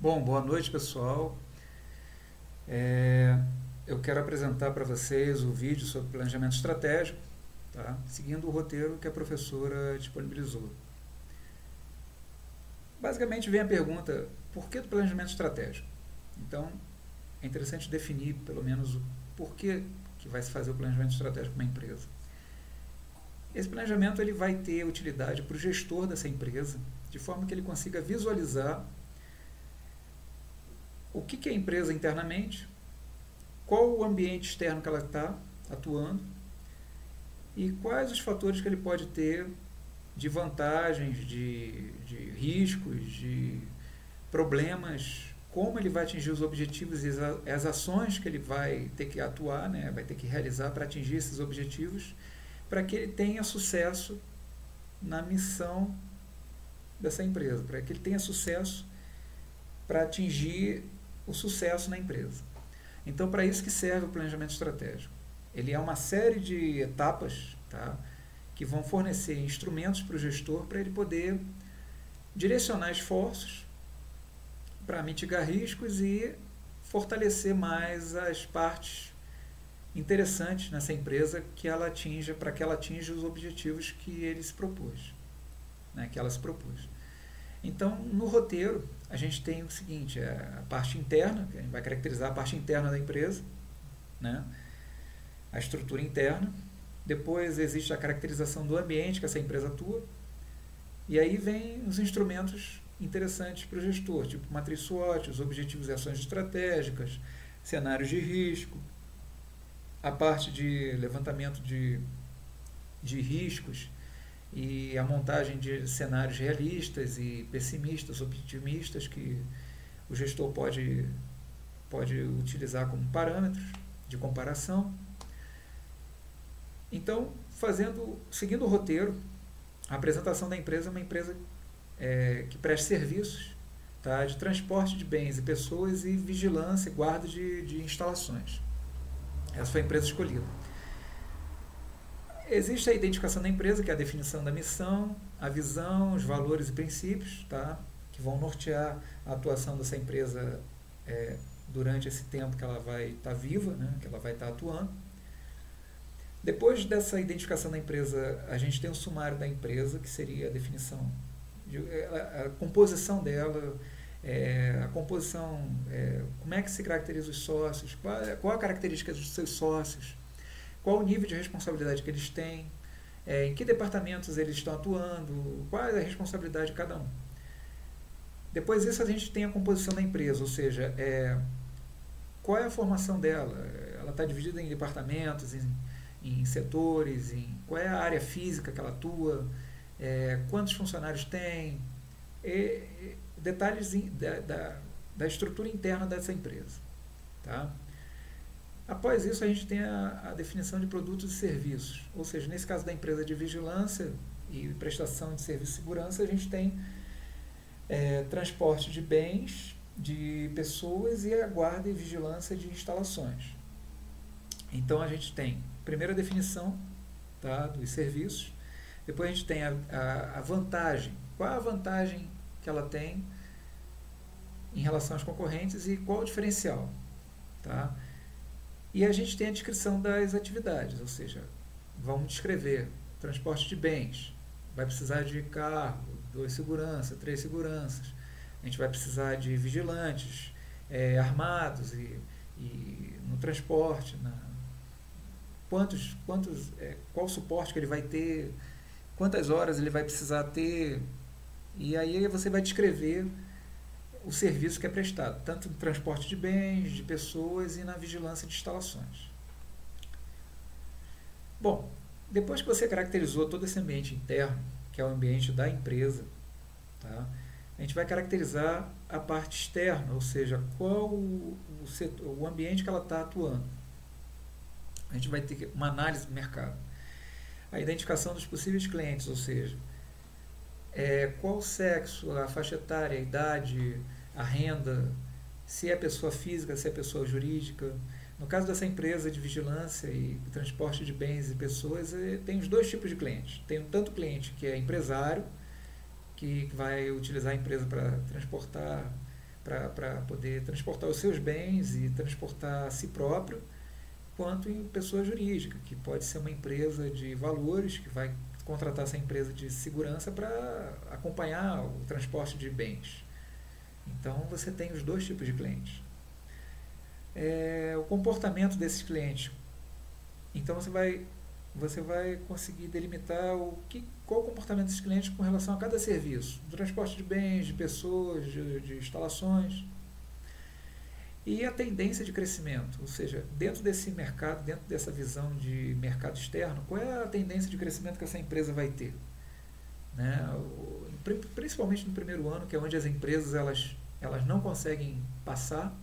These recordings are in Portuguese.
Bom, boa noite, pessoal. É, eu quero apresentar para vocês o vídeo sobre planejamento estratégico, tá? Seguindo o roteiro que a professora disponibilizou. Basicamente vem a pergunta, por que do planejamento estratégico? Então, é interessante definir, pelo menos, o porquê que vai se fazer o planejamento estratégico de uma empresa. Esse planejamento ele vai ter utilidade para o gestor dessa empresa, de forma que ele consiga visualizar o que é a empresa internamente, qual o ambiente externo que ela está atuando e quais os fatores que ele pode ter de vantagens, de riscos, de problemas, como ele vai atingir os objetivos e as ações que ele vai ter que atuar, né, vai ter que realizar para atingir esses objetivos, para que ele tenha sucesso na missão dessa empresa, para que ele tenha sucesso para atingir o sucesso na empresa. Então, para isso que serve o planejamento estratégico. Ele é uma série de etapas, tá, que vão fornecer instrumentos para o gestor para ele poder direcionar esforços para mitigar riscos e fortalecer mais as partes interessantes nessa empresa que ela atinja, para que ela atinja os objetivos que ele se propôs, né, que ela se propôs. Então, no roteiro, a gente tem o seguinte, a parte interna, que a gente vai caracterizar a parte interna da empresa, né? A estrutura interna. Depois existe a caracterização do ambiente que essa empresa atua. E aí vem os instrumentos interessantes para o gestor, tipo matriz SWOT, os objetivos e ações estratégicas, cenários de risco, a parte de levantamento de riscos, e a montagem de cenários realistas e pessimistas, otimistas, que o gestor pode utilizar como parâmetros de comparação. Então, seguindo o roteiro, a apresentação da empresa é uma empresa que presta serviços, tá, de transporte de bens e pessoas e vigilância e guarda de instalações. Essa foi a empresa escolhida. Existe a identificação da empresa, que é a definição da missão, a visão, os valores e princípios, tá, que vão nortear a atuação dessa empresa durante esse tempo que ela vai estar viva, né, que ela vai estar atuando. Depois dessa identificação da empresa, a gente tem o sumário da empresa, que seria a definição, a composição dela, a composição, como é que se caracteriza os sócios, qual a característica dos seus sócios, qual o nível de responsabilidade que eles têm, em que departamentos eles estão atuando, qual é a responsabilidade de cada um. Depois disso a gente tem a composição da empresa, ou seja, qual é a formação dela, ela está dividida em departamentos, em setores, qual é a área física que ela atua, quantos funcionários tem, detalhes da estrutura interna dessa empresa. Tá? Após isso, a gente tem a definição de produtos e serviços, ou seja, nesse caso da empresa de vigilância e prestação de serviço de segurança, a gente tem transporte de bens, de pessoas e a guarda e vigilância de instalações. Então, a gente tem a primeira definição, tá, dos serviços, depois a gente tem a vantagem, qual é a vantagem que ela tem em relação aos concorrentes e qual o diferencial. Tá? E a gente tem a descrição das atividades, ou seja, vamos descrever transporte de bens, vai precisar de carro, 2 seguranças, 3 seguranças, a gente vai precisar de vigilantes armados e no transporte, qual o suporte que ele vai ter, quantas horas ele vai precisar ter, e aí você vai descrever o serviço que é prestado, tanto no transporte de bens, de pessoas e na vigilância de instalações. Bom, depois que você caracterizou todo esse ambiente interno, que é o ambiente da empresa, tá, a gente vai caracterizar a parte externa, ou seja, qual o ambiente que ela está atuando. A gente vai ter uma análise do mercado. A identificação dos possíveis clientes, ou seja, qual o sexo, a faixa etária, a idade, a renda, se é pessoa física, se é pessoa jurídica. No caso dessa empresa de vigilância e transporte de bens e pessoas, tem os dois tipos de clientes. Tem tanto cliente que é empresário, que vai utilizar a empresa para transportar para poder transportar os seus bens e transportar a si próprio, quanto em pessoa jurídica, que pode ser uma empresa de valores que vai contratar essa empresa de segurança para acompanhar o transporte de bens. Então você tem os dois tipos de clientes. O comportamento desses clientes. Então você vai conseguir delimitar qual o comportamento desses clientes com relação a cada serviço, do transporte de bens, de pessoas, de instalações. E a tendência de crescimento, ou seja, dentro desse mercado, dentro dessa visão de mercado externo, qual é a tendência de crescimento que essa empresa vai ter? Né? Principalmente no primeiro ano, que é onde as empresas elas não conseguem passar.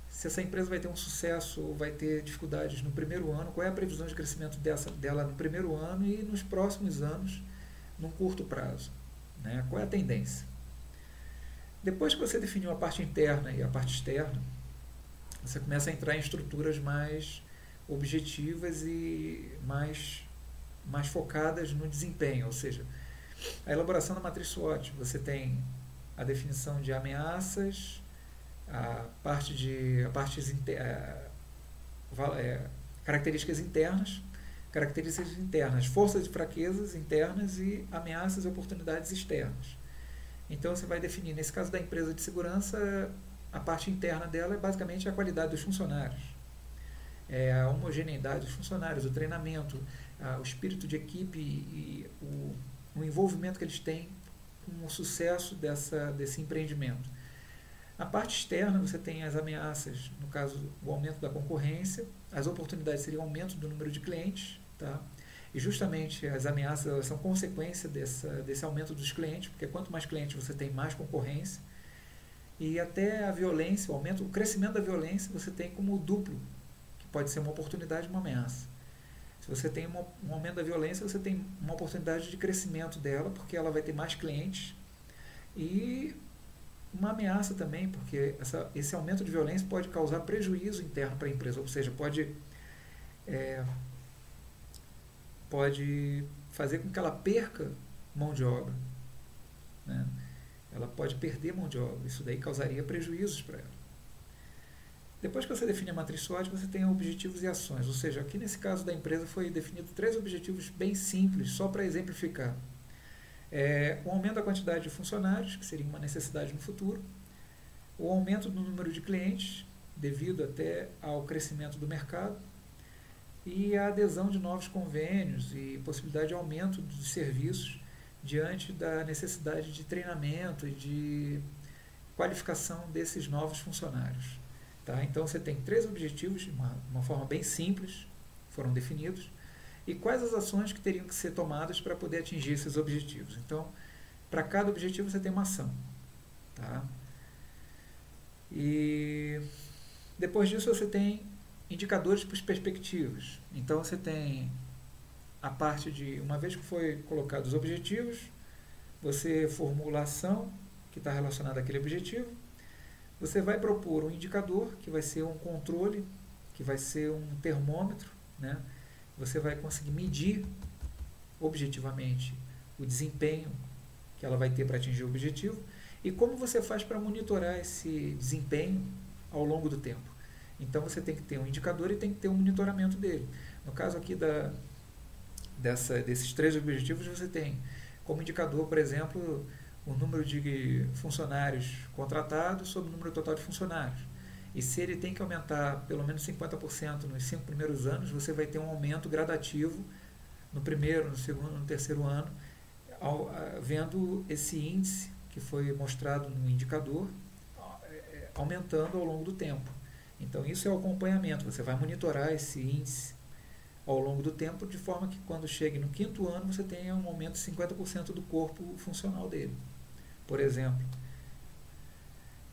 Se essa empresa vai ter um sucesso ou vai ter dificuldades no primeiro ano, qual é a previsão de crescimento dela no primeiro ano e nos próximos anos, num curto prazo? Né? Qual é a tendência? Depois que você definiu a parte interna e a parte externa, você começa a entrar em estruturas mais objetivas e mais focadas no desempenho, ou seja, a elaboração da matriz SWOT. Você tem a definição de ameaças, características internas, forças e fraquezas internas e ameaças e oportunidades externas. Então você vai definir, nesse caso da empresa de segurança, a parte interna dela é basicamente a qualidade dos funcionários, a homogeneidade dos funcionários, o treinamento, o espírito de equipe e o envolvimento que eles têm com o sucesso desse empreendimento. Na parte externa você tem as ameaças, no caso o aumento da concorrência, as oportunidades seriam o aumento do número de clientes, tá? E justamente as ameaças elas são consequência desse aumento dos clientes, porque quanto mais clientes você tem, mais concorrência. E até a violência, o crescimento da violência, você tem como duplo, que pode ser uma oportunidade e uma ameaça. Se você tem um aumento da violência, você tem uma oportunidade de crescimento dela, porque ela vai ter mais clientes. E uma ameaça também, porque esse aumento de violência pode causar prejuízo interno para a empresa, ou seja, pode fazer com que ela perca mão de obra. Né? Ela pode perder mão de obra. Isso daí causaria prejuízos para ela. Depois que você define a matriz SWOT, você tem objetivos e ações. Ou seja, aqui nesse caso da empresa foi definido 3 objetivos bem simples, só para exemplificar. O aumento da quantidade de funcionários, que seria uma necessidade no futuro. O aumento do número de clientes, devido até ao crescimento do mercado. E a adesão de novos convênios e possibilidade de aumento dos serviços diante da necessidade de treinamento e de qualificação desses novos funcionários. Tá? Então você tem 3 objetivos, de uma forma bem simples, foram definidos, e quais as ações que teriam que ser tomadas para poder atingir esses objetivos. Então, para cada objetivo você tem uma ação. Tá? E depois disso você tem indicadores para as perspectivas. Então você tem a parte de, uma vez que foi colocados os objetivos, você formula a ação que está relacionada àquele objetivo, você vai propor um indicador, que vai ser um controle, que vai ser um termômetro, né? Você vai conseguir medir objetivamente o desempenho que ela vai ter para atingir o objetivo e como você faz para monitorar esse desempenho ao longo do tempo. Então você tem que ter um indicador e tem que ter um monitoramento dele. No caso aqui desses 3 objetivos, você tem como indicador, por exemplo, o número de funcionários contratados sobre o número total de funcionários. E se ele tem que aumentar pelo menos 50% nos 5 primeiros anos, você vai ter um aumento gradativo no primeiro, no segundo, no terceiro ano, vendo esse índice que foi mostrado no indicador aumentando ao longo do tempo. Então isso é o acompanhamento, você vai monitorar esse índice ao longo do tempo, de forma que quando chegue no 5º ano você tenha um aumento de 50% do corpo funcional dele, por exemplo.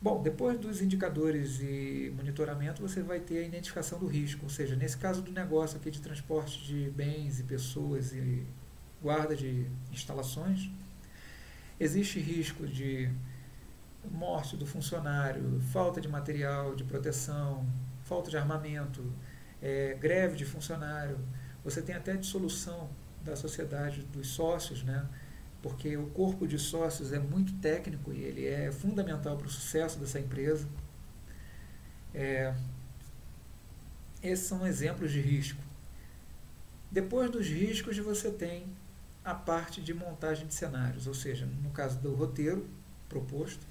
Bom, depois dos indicadores e monitoramento, você vai ter a identificação do risco, ou seja, nesse caso do negócio aqui de transporte de bens e pessoas e guarda de instalações, existe risco de morte do funcionário, falta de material de proteção, falta de armamento, greve de funcionário, você tem até dissolução da sociedade dos sócios, né, porque o corpo de sócios é muito técnico e ele é fundamental para o sucesso dessa empresa. Esses são exemplos de risco. Depois dos riscos, você tem a parte de montagem de cenários, ou seja, no caso do roteiro proposto,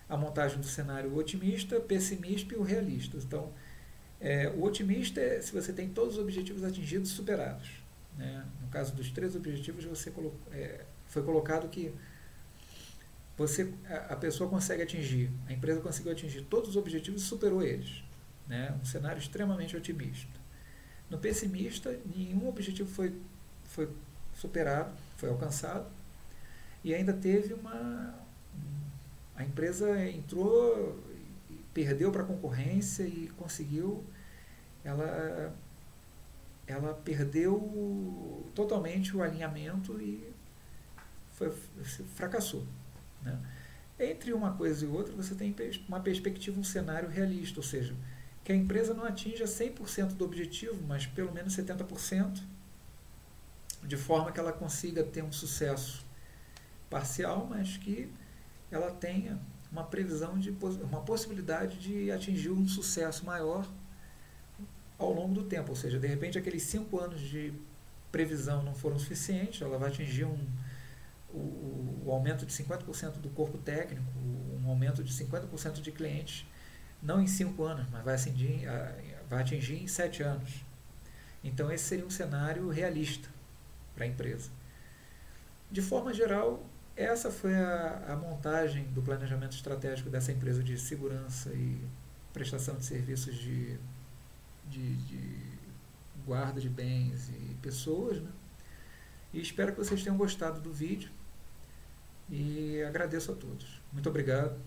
a montagem do cenário otimista, pessimista e o realista. Então, o otimista é se você tem todos os objetivos atingidos e superados. Né? No caso dos 3 objetivos, foi colocado que a pessoa consegue atingir, a empresa conseguiu atingir todos os objetivos e superou eles. Né? Um cenário extremamente otimista. No pessimista, nenhum objetivo foi superado, foi alcançado, e ainda teve a empresa entrou, perdeu para a concorrência e conseguiu, ela perdeu totalmente o alinhamento e fracassou. Né? Entre uma coisa e outra, você tem uma perspectiva, um cenário realista, ou seja, que a empresa não atinja 100% do objetivo, mas pelo menos 70%, de forma que ela consiga ter um sucesso parcial, mas que ela tenha uma previsão uma possibilidade de atingir um sucesso maior ao longo do tempo. Ou seja, de repente aqueles 5 anos de previsão não foram suficientes, ela vai atingir o aumento de 50% do corpo técnico, um aumento de 50% de clientes, não em 5 anos, mas vai atingir em 7 anos. Então esse seria um cenário realista para a empresa. De forma geral, essa foi a montagem do planejamento estratégico dessa empresa de segurança e prestação de serviços de guarda de bens e pessoas. Né? E espero que vocês tenham gostado do vídeo e agradeço a todos. Muito obrigado.